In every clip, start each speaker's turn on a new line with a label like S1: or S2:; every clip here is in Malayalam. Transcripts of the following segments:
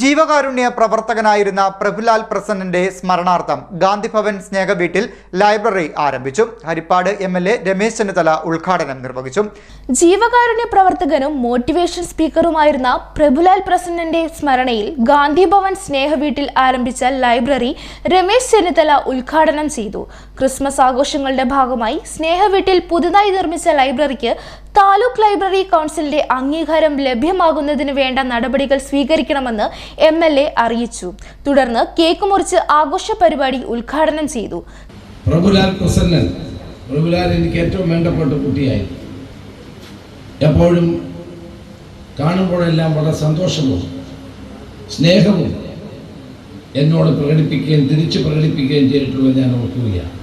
S1: ജീവകാരുണ്യ പ്രവർത്തകനായിരുന്ന പ്രഭുലാൽ പ്രസന്നന്റെ സ്മരണാർത്ഥം ഗാന്ധിഭവൻ സ്നേഹവീട്ടിൽ ലൈബ്രറി ആരംഭിച്ചു. ഹരിപ്പാട് MLA രമേശ് ചെന്നിത്തല ഉദ്ഘാടനം നിർവഹിച്ചു.
S2: ജീവകാരുണ്യ പ്രവർത്തകനും മോട്ടിവേഷൻ സ്പീക്കറുമായിരുന്ന പ്രഭുലാൽ പ്രസന്നന്റെ സ്മരണയിൽ ഗാന്ധിഭവൻ സ്നേഹവീട്ടിൽ ആരംഭിച്ച ലൈബ്രറി രമേശ് ചെന്നിത്തല ഉദ്ഘാടനം ചെയ്തു. ക്രിസ്മസ് ആഘോഷങ്ങളുടെ ഭാഗമായി സ്നേഹവീട്ടിൽ പുതുതായി നിർമ്മിച്ച ലൈബ്രറിക്ക് താലൂക്ക് ലൈബ്രറി കൗൺസിലിന്റെ അംഗീകാരം ലഭ്യമാകുന്നതിന് വേണ്ട നടപടികൾ സ്വീകരിക്കണമെന്ന് MLA അറിയിച്ചു. തുടർന്ന് കേക്ക് മുറിച്ച് ആഘോഷ പരിപാടി ഉദ്ഘാടനം ചെയ്തു.
S3: പ്രഭുലാൽ പ്രസന്നൻ എനിക്ക് ഏറ്റവും വേണ്ടപ്പെട്ട കുട്ടിയായി. എപ്പോഴും കാണുമ്പോഴെല്ലാം വളരെ സന്തോഷവും സ്നേഹവും എന്നോട് പ്രകടിപ്പിക്കുകയും തിരിച്ചു പ്രകടിപ്പിക്കുകയും ചെയ്തിട്ടുള്ളത് ഞാൻ ഓർക്കുകയാണ്.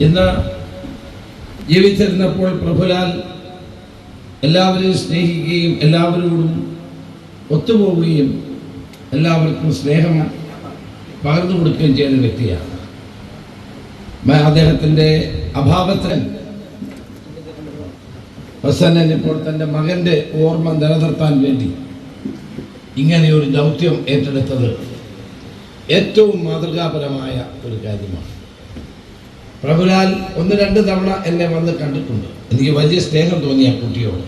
S3: ഇന്ന് ജീവിച്ചിരുന്നപ്പോൾ പ്രഭുലാൽ എല്ലാവരെയും സ്നേഹിക്കുകയും എല്ലാവരോടും ഒത്തുപോവുകയും എല്ലാവർക്കും സ്നേഹം പകർന്നു കൊടുക്കുകയും ചെയ്യുന്ന വ്യക്തിയാണ്. അദ്ദേഹത്തിൻ്റെ അഭാവത്തിൽ പ്രസന്നൻ ഇപ്പോൾ തൻ്റെ മകൻ്റെ ഓർമ്മ നിലനിർത്താൻ വേണ്ടി ഇങ്ങനെയൊരു ദൗത്യം ഏറ്റെടുത്തത് ഏറ്റവും മാതൃകാപരമായ ഒരു കാര്യമാണ്. പ്രഭുലാൽ 1-2 തവണ എന്നെ വന്ന് കണ്ടിട്ടുണ്ട്. എനിക്ക് വലിയ സ്നേഹം തോന്നി ആ കുട്ടിയോട്.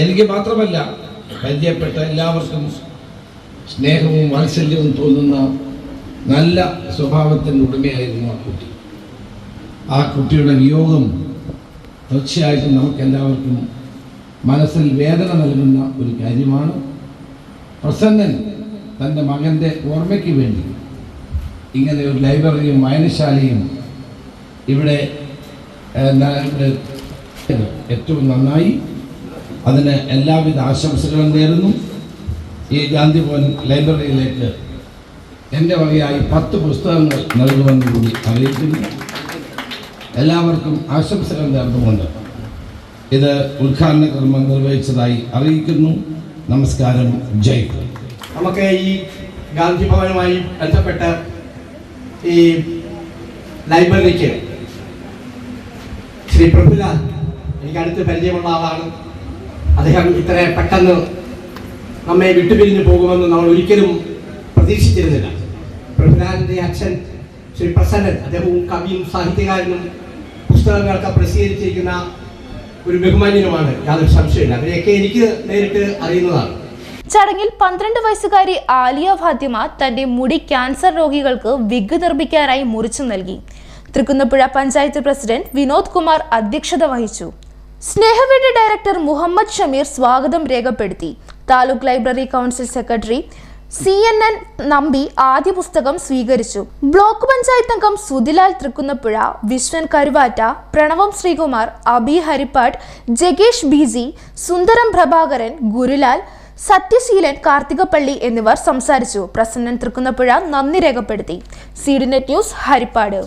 S3: എനിക്ക് മാത്രമല്ല, പരിചയപ്പെട്ട എല്ലാവർക്കും സ്നേഹവും വാത്സല്യവും തോന്നുന്ന നല്ല സ്വഭാവത്തിൻ്റെ ഉടമയായിരുന്നു ആ കുട്ടി. ആ കുട്ടിയുടെ വിയോഗം തീർച്ചയായിട്ടും നമുക്കെല്ലാവർക്കും മനസ്സിൽ വേദന നൽകുന്ന ഒരു കാര്യമാണ്. പ്രസന്നൻ തൻ്റെ മകൻ്റെ ഓർമ്മയ്ക്ക് വേണ്ടി ഇങ്ങനെ ഒരു ലൈബ്രറിയും വായനശാലയും ഇവിടെ ഏറ്റവും നന്നായി. അതിന് എല്ലാവിധ ആശംസകളും നേരുന്നു. ഈ ഗാന്ധിഭവൻ ലൈബ്രറിയിലേക്ക് എൻ്റെ വകയായി 10 പുസ്തകങ്ങൾ നൽകുമെന്ന് കൂടി അറിയിക്കുന്നു. എല്ലാവർക്കും ആശംസകൾ നേർന്നുകൊണ്ട് ഇത് ഉദ്ഘാടന കർമ്മം നിർവഹിച്ചതായി അറിയിക്കുന്നു. നമസ്കാരം. ജയ്.
S4: നമുക്ക് ഈ ഗാന്ധിഭവനുമായി ബന്ധപ്പെട്ട് ഈ ലൈബ്രറിക്ക് ശ്രീ പ്രഭുലാൽ എനിക്ക് അടുത്ത് പരിചയമുള്ള ആളാണ്. അദ്ദേഹം ഇത്ര പെട്ടെന്ന് നമ്മെ വിട്ടുപിരിഞ്ഞു പോകുമെന്ന് നമ്മൾ ഒരിക്കലും പ്രതീക്ഷിച്ചിരുന്നില്ല. പ്രഭുലാലിൻ്റെ അച്ഛൻ ശ്രീ പ്രസന്നൻ, അദ്ദേഹവും കവിയും സാഹിത്യകാരനും പുസ്തകങ്ങളൊക്കെ പ്രസിദ്ധീകരിച്ചിരിക്കുന്ന ഒരു ബഹുമാന്യനുമാണ്, യാതൊരു സംശയമില്ല. അവരെയൊക്കെ എനിക്ക് നേരിട്ട് അറിയുന്നതാണ്.
S2: ചടങ്ങിൽ 12 വയസ്സുകാരി ആലിയ ഫാത്തിമ തന്റെ മുടി ക്യാൻസർ രോഗികൾക്ക് വിഗ് നിർമ്മിക്കാനായി മുറിച്ചു നൽകി. തൃക്കുന്നപ്പുഴ പഞ്ചായത്ത് പ്രസിഡന്റ് വിനോദ് കുമാർ അധ്യക്ഷത വഹിച്ചു. സ്നേഹവീട് ഡയറക്ടർ മുഹമ്മദ് ഷമീർ സ്വാഗതം രേഖപ്പെടുത്തി. Taluk library council secretary CNN Nambi ആദ്യ പുസ്തകം സ്വീകരിച്ചു. ബ്ലോക്ക് പഞ്ചായത്ത് അംഗം സുധിലാൽ തൃക്കുന്നപ്പുഴ, വിശ്വൻ കരുവാറ്റ, പ്രണവം ശ്രീകുമാർ, അബി ഹരിപ്പാട്, ജഗേഷ് BG, സുന്ദരം പ്രഭാകരൻ, ഗുരുലാൽ, സത്യശീലൻ, കാർത്തികപ്പള്ളി എന്നിവർ സംസാരിച്ചു. പ്രസന്നൻ തൃക്കുന്നപ്പുഴ നന്ദി രേഖപ്പെടുത്തി. CDNet news, Harippad.